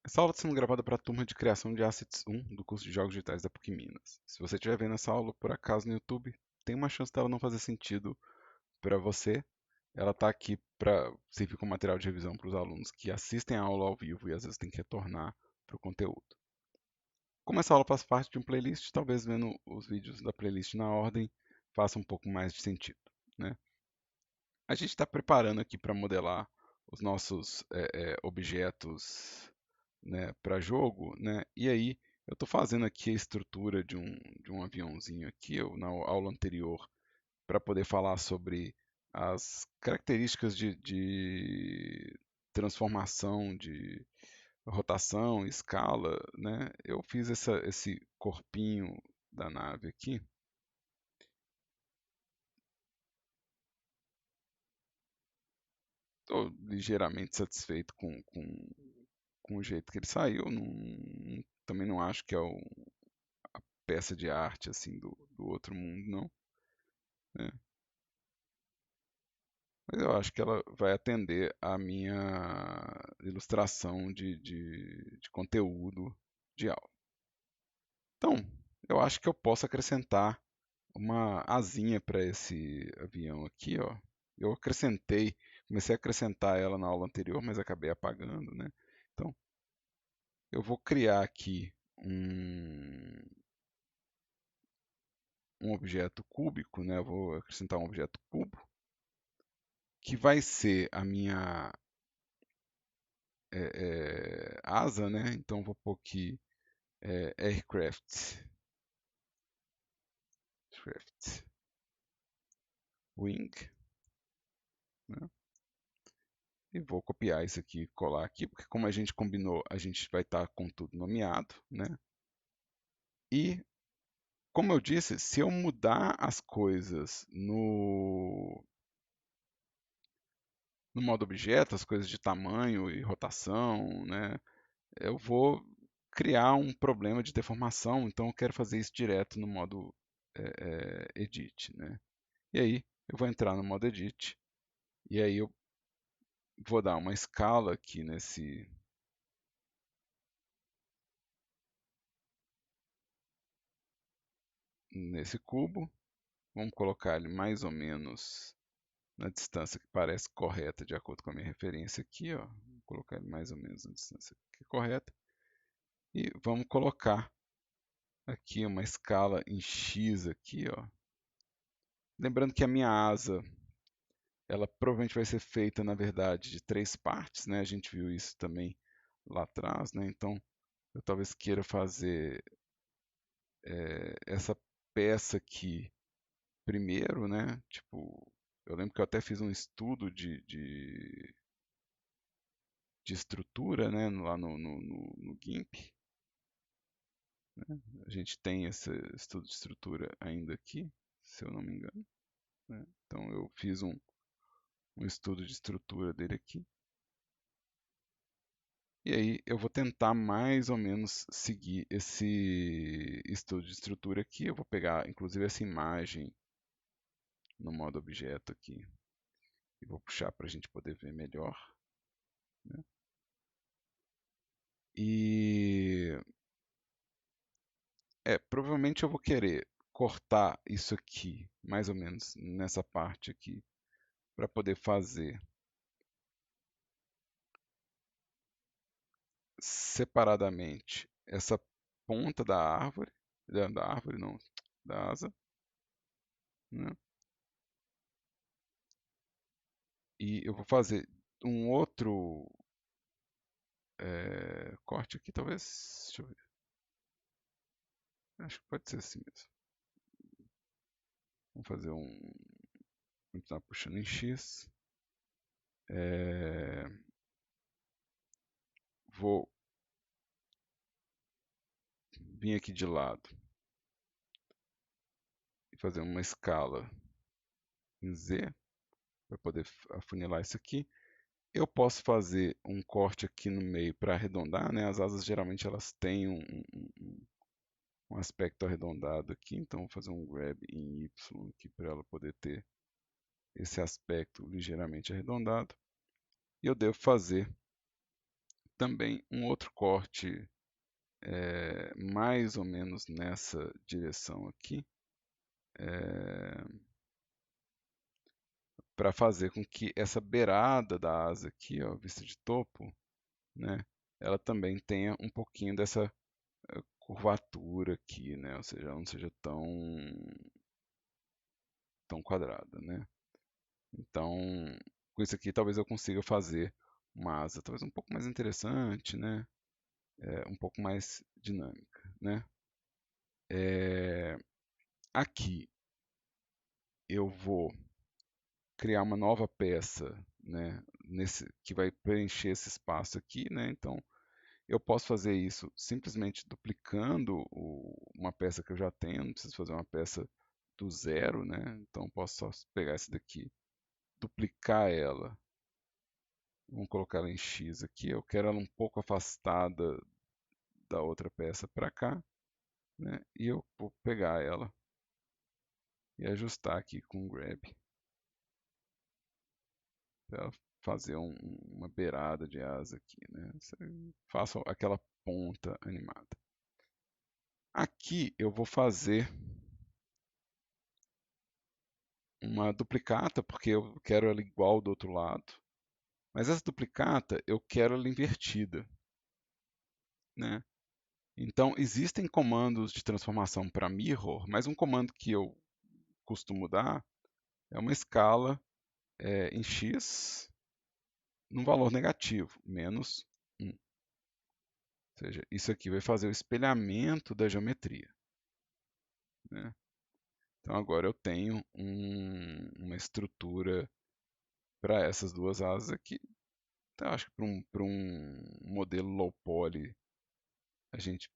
Essa aula está sendo gravada para a turma de criação de Assets 1 do curso de Jogos Digitais da PUC Minas. Se você estiver vendo essa aula por acaso no YouTube, tem uma chance dela não fazer sentido para você. Ela está aqui para servir como material de revisão para os alunos que assistem a aula ao vivo e às vezes têm que retornar para o conteúdo. Como essa aula faz parte de um playlist, talvez vendo os vídeos da playlist na ordem faça um pouco mais de sentido, né? A gente está preparando aqui para modelar os nossos objetos, né, para jogo, né? E aí eu estou fazendo aqui a estrutura de um aviãozinho aqui, eu, na aula anterior, para poder falar sobre as características de transformação, de rotação, escala, né? Eu fiz esse corpinho da nave aqui. Estou ligeiramente satisfeito com o jeito que ele saiu. Também não acho que é a peça de arte assim do outro mundo, não, né? Mas eu acho que ela vai atender à minha ilustração de conteúdo de aula. Então, eu acho que eu posso acrescentar uma asinha para esse avião aqui, ó. Eu acrescentei, comecei a acrescentar ela na aula anterior, mas acabei apagando, né? Então, eu vou criar aqui um objeto cúbico, né? Eu vou acrescentar um objeto cubo, que vai ser a minha asa, né? Então vou pôr aqui aircraft wing, né? E vou copiar isso aqui e colar aqui, porque como a gente combinou, a gente vai estar com tudo nomeado, né? E como eu disse, se eu mudar as coisas no modo objeto, as coisas de tamanho e rotação, né? Eu vou criar um problema de deformação, então eu quero fazer isso direto no modo edit, né? E aí eu vou entrar no modo edit e aí eu vou dar uma escala aqui nesse cubo. Vamos colocar ele mais ou menos na distância que parece correta de acordo com a minha referência aqui, ó. Vou colocar ele mais ou menos na distância que é correta. E vamos colocar aqui uma escala em X aqui, ó. Lembrando que a minha asa, ela provavelmente vai ser feita, na verdade, de três partes, né? A gente viu isso também lá atrás, né? Então, eu talvez queira fazer essa peça aqui primeiro, né? Tipo, eu lembro que eu até fiz um estudo de estrutura, né? Lá no GIMP. A gente tem esse estudo de estrutura ainda aqui, se eu não me engano, né? Então eu fiz um estudo de estrutura dele aqui. E aí eu vou tentar mais ou menos seguir esse estudo de estrutura aqui. Eu vou pegar inclusive essa imagem no modo objeto aqui e vou puxar para a gente poder ver melhor, né? E provavelmente eu vou querer cortar isso aqui, mais ou menos nessa parte aqui, para poder fazer separadamente essa ponta da árvore não, da asa, né? E eu vou fazer um outro corte aqui, talvez. Deixa eu ver. Acho que pode ser assim mesmo. Vamos fazer continuar puxando em X. É, vou vir aqui de lado e fazer uma escala em Z para poder afunilar isso aqui. Eu posso fazer um corte aqui no meio para arredondar, né? As asas geralmente elas têm um aspecto arredondado aqui, então vou fazer um grab em Y aqui para ela poder ter esse aspecto ligeiramente arredondado. E eu devo fazer também um outro corte mais ou menos nessa direção aqui, para fazer com que essa beirada da asa aqui, ó, vista de topo, né, ela também tenha um pouquinho dessa curvatura aqui, né, ou seja, ela não seja tão quadrada, né. Então, com isso aqui, talvez eu consiga fazer uma asa talvez um pouco mais interessante, né, um pouco mais dinâmica, né. Aqui eu vou criar uma nova peça, né, que vai preencher esse espaço aqui, né? Então, eu posso fazer isso simplesmente duplicando uma peça que eu já tenho, não preciso fazer uma peça do zero, né? Então, posso só pegar essa daqui, duplicar ela, vamos colocar ela em X aqui, eu quero ela um pouco afastada da outra peça para cá, né? E eu vou pegar ela e ajustar aqui com o Grab, para fazer uma beirada de asa aqui, né? Faço aquela ponta animada. Aqui eu vou fazer uma duplicata, porque eu quero ela igual do outro lado. Mas essa duplicata eu quero ela invertida, né? Então existem comandos de transformação para mirror, mas um comando que eu costumo dar é uma escala em x num valor negativo, menos 1. Ou seja, isso aqui vai fazer o espelhamento da geometria, né? Então agora eu tenho uma estrutura para essas duas asas aqui. Então acho que para um modelo low poly a gente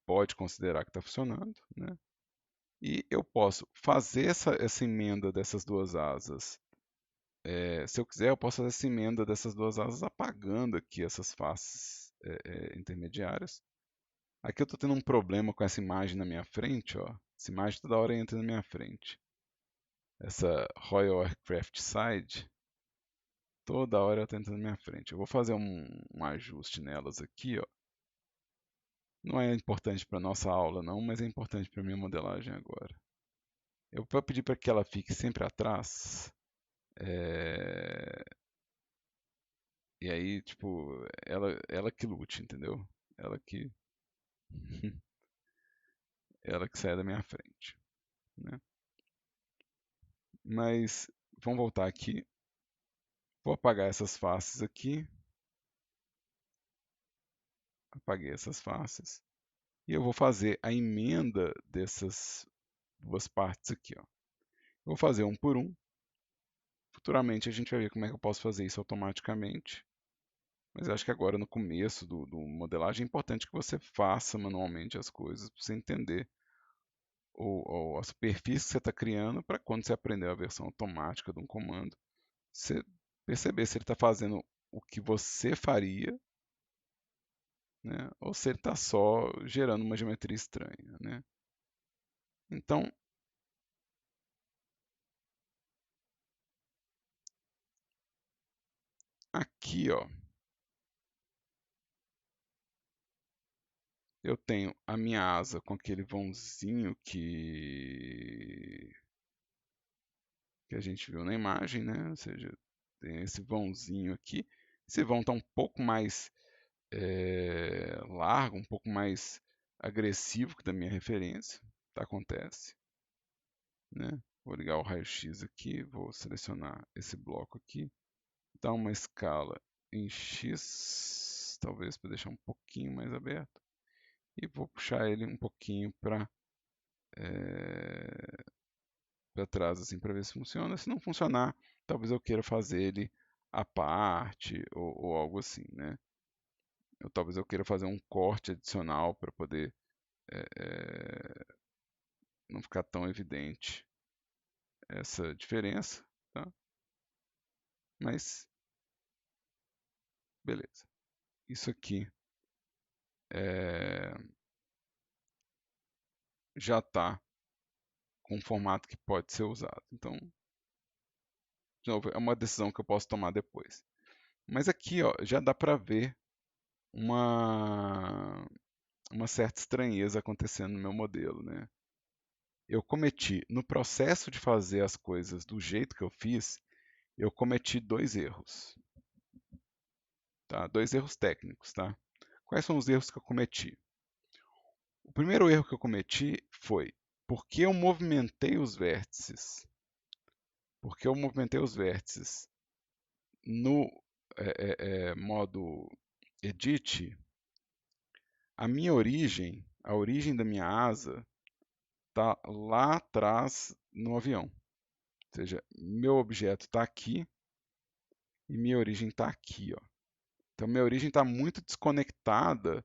pode considerar que está funcionando, né? E eu posso fazer essa emenda dessas duas asas. Se eu quiser, eu posso fazer essa emenda dessas duas asas apagando aqui essas faces intermediárias. Aqui eu estou tendo um problema com essa imagem na minha frente, ó. Essa imagem toda hora entra na minha frente. Essa Royal Aircraft Side, toda hora ela está entrando na minha frente. Eu vou fazer um ajuste nelas aqui, ó. Não é importante para nossa aula, não, mas é importante para minha modelagem agora. Eu vou pedir para que ela fique sempre atrás. é, E aí, tipo, ela que lute, entendeu? Ela que, ela que saia da minha frente, né? Mas vamos voltar aqui. Vou apagar essas faces aqui. Apaguei essas faces. E eu vou fazer a emenda dessas duas partes aqui, ó. Eu vou fazer um por um. Futuramente a gente vai ver como é que eu posso fazer isso automaticamente. Mas eu acho que agora no começo do modelagem é importante que você faça manualmente as coisas para você entender a superfície que você está criando para quando você aprender a versão automática de um comando, você perceber se ele está fazendo o que você faria, né, ou se ele está só gerando uma geometria estranha, né? Então, aqui, ó, eu tenho a minha asa com aquele vãozinho que a gente viu na imagem, né? Ou seja, tem esse vãozinho aqui. Esse vão está um pouco mais largo, um pouco mais agressivo que da minha referência. Tá? Acontece. Né? Vou ligar o raio-x aqui, vou selecionar esse bloco aqui, dar uma escala em x, talvez para deixar um pouquinho mais aberto, e vou puxar ele um pouquinho para trás assim para ver se funciona. Se não funcionar, talvez eu queira fazer ele à parte ou algo assim, né? Talvez eu queira fazer um corte adicional para poder não ficar tão evidente essa diferença, tá? Mas beleza. Isso aqui já está com um formato que pode ser usado. Então, de novo, é uma decisão que eu posso tomar depois. Mas aqui, ó, já dá para ver uma, uma certa estranheza acontecendo no meu modelo, né? Eu cometi, no processo de fazer as coisas do jeito que eu fiz, eu cometi dois erros, tá? Dois erros técnicos, tá? Quais são os erros que eu cometi? O primeiro erro que eu cometi foi porque eu movimentei os vértices. Porque eu movimentei os vértices no modo edit, a origem da minha asa, está lá atrás no avião. Ou seja, meu objeto está aqui e minha origem está aqui. Ó. Então, minha origem está muito desconectada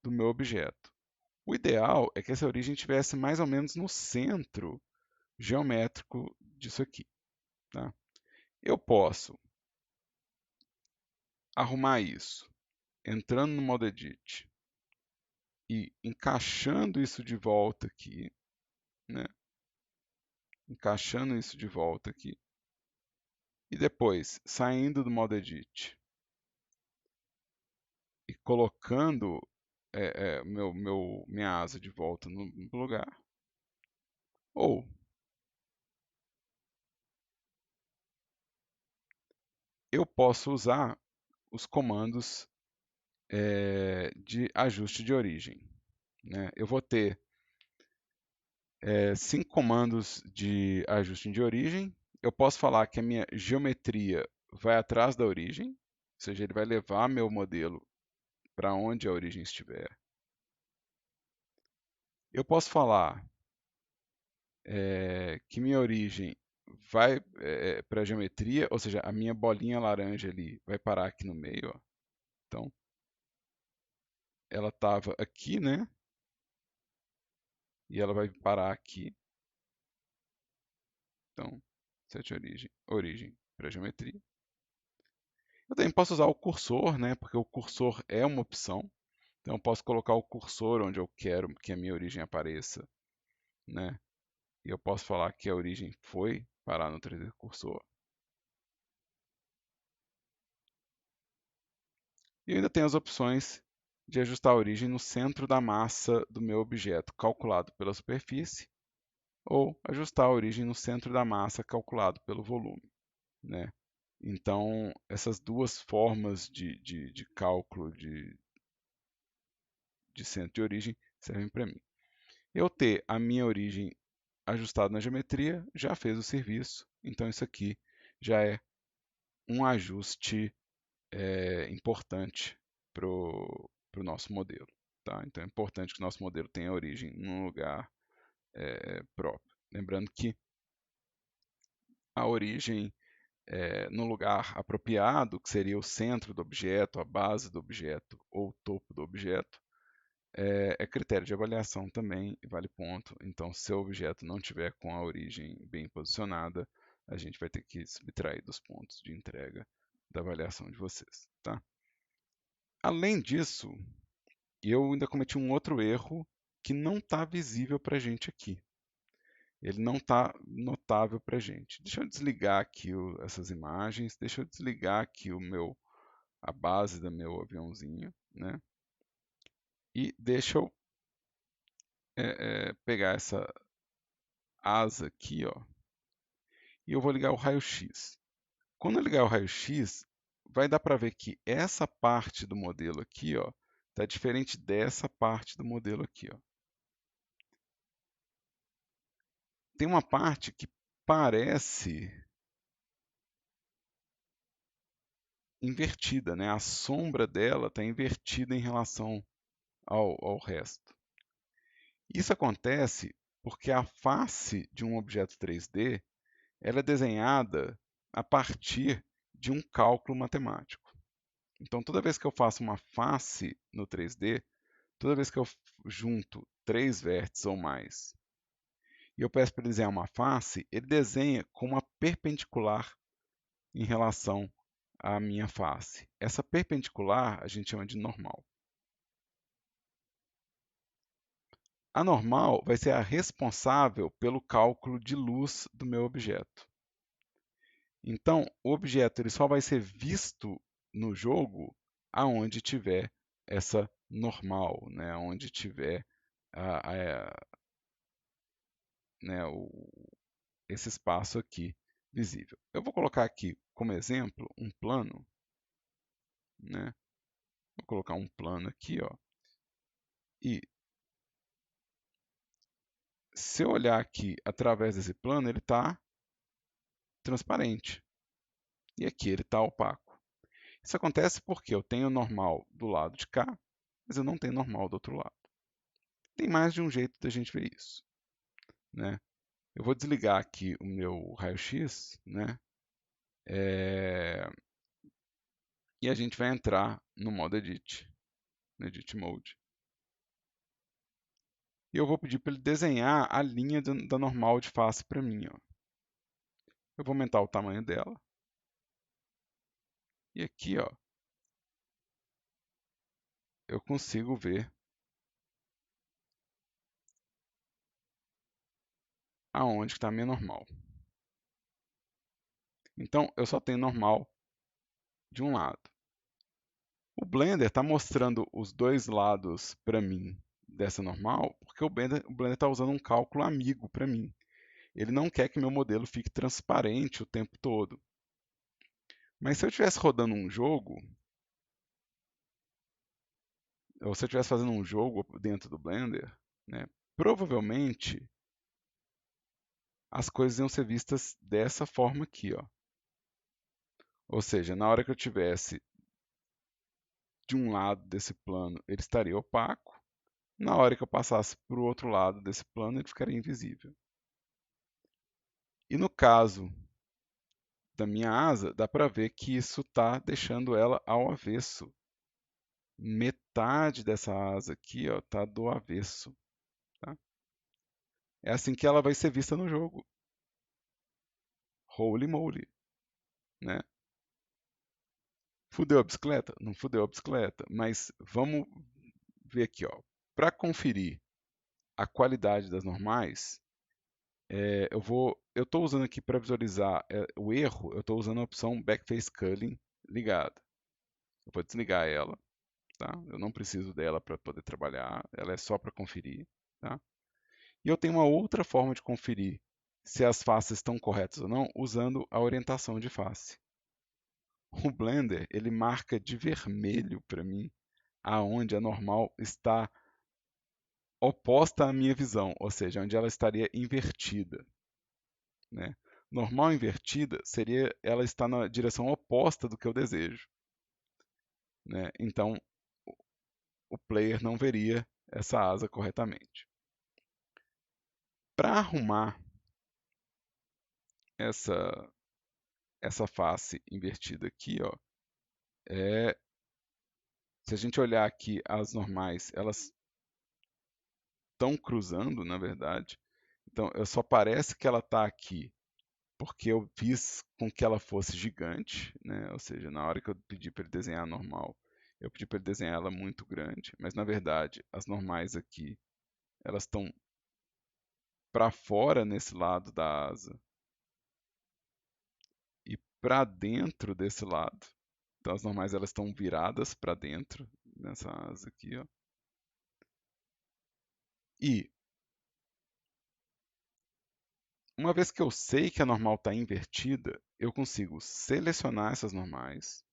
do meu objeto. O ideal é que essa origem estivesse mais ou menos no centro geométrico disso aqui. Tá? Eu posso arrumar isso entrando no modo Edit e encaixando isso de volta aqui, né? Encaixando isso de volta aqui. E depois, saindo do modo Edit e colocando minha asa de volta no lugar. Ou eu posso usar os comandos de ajuste de origem. Né? Eu vou ter 5 comandos de ajuste de origem. Eu posso falar que a minha geometria vai atrás da origem, ou seja, ele vai levar meu modelo para onde a origem estiver. Eu posso falar que minha origem vai para a geometria, ou seja, a minha bolinha laranja ali vai parar aqui no meio. Ó. Então, ela estava aqui, né? E ela vai parar aqui. Então, set origem para geometria. Eu também posso usar o cursor, né? Porque o cursor é uma opção. Então, eu posso colocar o cursor onde eu quero que a minha origem apareça, né? E eu posso falar que a origem foi parar no 3D cursor. E ainda tem as opções de ajustar a origem no centro da massa do meu objeto, calculado pela superfície, ou ajustar a origem no centro da massa, calculado pelo volume. Né? Então, essas duas formas de cálculo de centro de origem servem para mim. Eu ter a minha origem ajustada na geometria já fez o serviço, então isso aqui já é um ajuste importante para o nosso modelo. Tá? Então é importante que o nosso modelo tenha origem num lugar próprio. Lembrando que a origem no lugar apropriado, que seria o centro do objeto, a base do objeto ou o topo do objeto, é critério de avaliação também e vale ponto. Então, se o objeto não tiver com a origem bem posicionada, a gente vai ter que subtrair dos pontos de entrega da avaliação de vocês. Tá? Além disso, eu ainda cometi um outro erro que não está visível para a gente aqui. Ele não está notável para a gente. Deixa eu desligar aqui essas imagens, deixa eu desligar aqui a base do meu aviãozinho, né? E deixa eu pegar essa asa aqui, ó, e eu vou ligar o raio-x. Quando eu ligar o raio-x, vai dar para ver que essa parte do modelo aqui, ó, está diferente dessa parte do modelo aqui, ó. Tem uma parte que parece invertida, né? A sombra dela está invertida em relação ao resto. Isso acontece porque a face de um objeto 3D ela é desenhada a partir de um cálculo matemático. Então, toda vez que eu faço uma face no 3D, toda vez que eu junto três vértices ou mais, e eu peço para ele desenhar uma face, ele desenha com uma perpendicular em relação à minha face. Essa perpendicular a gente chama de normal. A normal vai ser a responsável pelo cálculo de luz do meu objeto. Então, o objeto ele só vai ser visto no jogo aonde tiver essa normal, né, onde tiver né, esse espaço aqui visível. Eu vou colocar aqui como exemplo um plano, né? Vou colocar um plano aqui, ó. E se eu olhar aqui através desse plano, ele está transparente. E aqui ele está opaco. Isso acontece porque eu tenho normal do lado de cá, mas eu não tenho normal do outro lado. Tem mais de um jeito da gente ver isso, né? Eu vou desligar aqui o meu raio-x, né? E a gente vai entrar no modo Edit, no Edit Mode. E eu vou pedir para ele desenhar a linha da normal de face para mim, ó. Eu vou aumentar o tamanho dela. E aqui, ó, eu consigo ver aonde está a minha normal. Então, eu só tenho normal de um lado. O Blender está mostrando os dois lados para mim dessa normal, porque o Blender está usando um cálculo amigo para mim. Ele não quer que meu modelo fique transparente o tempo todo. Mas se eu estivesse rodando um jogo, ou se eu estivesse fazendo um jogo dentro do Blender, né, provavelmente as coisas iam ser vistas dessa forma aqui, ó. Ou seja, na hora que eu tivesse de um lado desse plano, ele estaria opaco. Na hora que eu passasse para o outro lado desse plano, ele ficaria invisível. E no caso da minha asa, dá para ver que isso está deixando ela ao avesso. Metade dessa asa aqui está do avesso. Tá? É assim que ela vai ser vista no jogo. Holy moly. Né? Fudeu a bicicleta? Não fudeu a bicicleta, mas vamos ver aqui. Para conferir a qualidade das normais, eu estou usando aqui para visualizar o erro, eu estou usando a opção Backface Culling ligada. Eu vou desligar ela, tá? Eu não preciso dela para poder trabalhar, ela é só para conferir, tá? E eu tenho uma outra forma de conferir se as faces estão corretas ou não, usando a orientação de face. O Blender, ele marca de vermelho para mim aonde a normal está oposta à minha visão, ou seja, onde ela estaria invertida. Né? Normal invertida seria ela estar na direção oposta do que eu desejo. Né? Então, o player não veria essa asa corretamente. Para arrumar essa, essa face invertida aqui, ó, se a gente olhar aqui as normais, elas estão cruzando, na verdade. Então, só parece que ela está aqui porque eu fiz com que ela fosse gigante, né? Ou seja, na hora que eu pedi para ele desenhar normal, eu pedi para ele desenhar ela muito grande, mas na verdade as normais aqui elas estão para fora nesse lado da asa e para dentro desse lado. Então as normais elas estão viradas para dentro nessa asa aqui, ó. E uma vez que eu sei que a normal está invertida, eu consigo selecionar essas normais,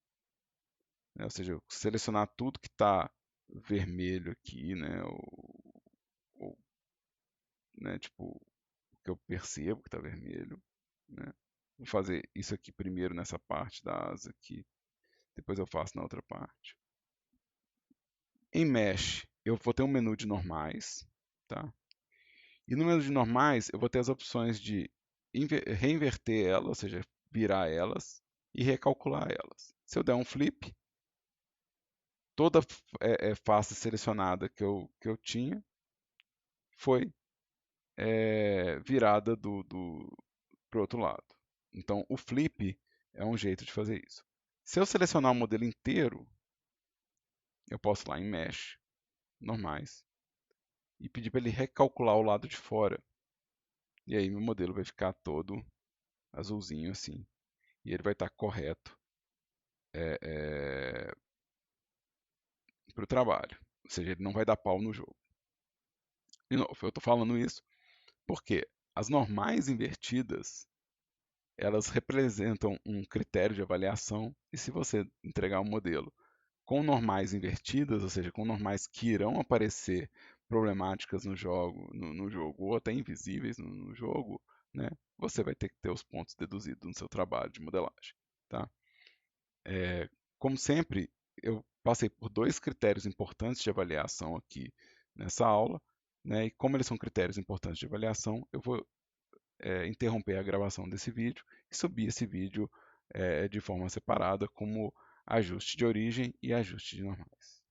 né? Ou seja, eu selecionar tudo que está vermelho aqui, né? Ou, né? Tipo, o que eu percebo que está vermelho, né? Vou fazer isso aqui primeiro nessa parte da asa aqui, depois eu faço na outra parte. Em Mesh, eu vou ter um menu de normais, tá? E no menu de normais, eu vou ter as opções de reinverter elas, ou seja, virar elas, e recalcular elas. Se eu der um flip, toda face selecionada que eu tinha foi virada para o outro lado. Então, o flip é um jeito de fazer isso. Se eu selecionar o modelo inteiro, eu posso ir lá em Mesh, normais, e pedir para ele recalcular o lado de fora. E aí meu modelo vai ficar todo azulzinho assim. E ele vai estar correto para o trabalho. Ou seja, ele não vai dar pau no jogo. De novo, eu estou falando isso porque as normais invertidas, elas representam um critério de avaliação, e se você entregar um modelo com normais invertidas, ou seja, com normais que irão aparecer problemáticas no jogo ou até invisíveis no jogo, né, você vai ter que ter os pontos deduzidos no seu trabalho de modelagem. Tá? Como sempre, eu passei por dois critérios importantes de avaliação aqui nessa aula, né, e como eles são critérios importantes de avaliação, eu vou interromper a gravação desse vídeo e subir esse vídeo de forma separada, como ajuste de origem e ajuste de normais.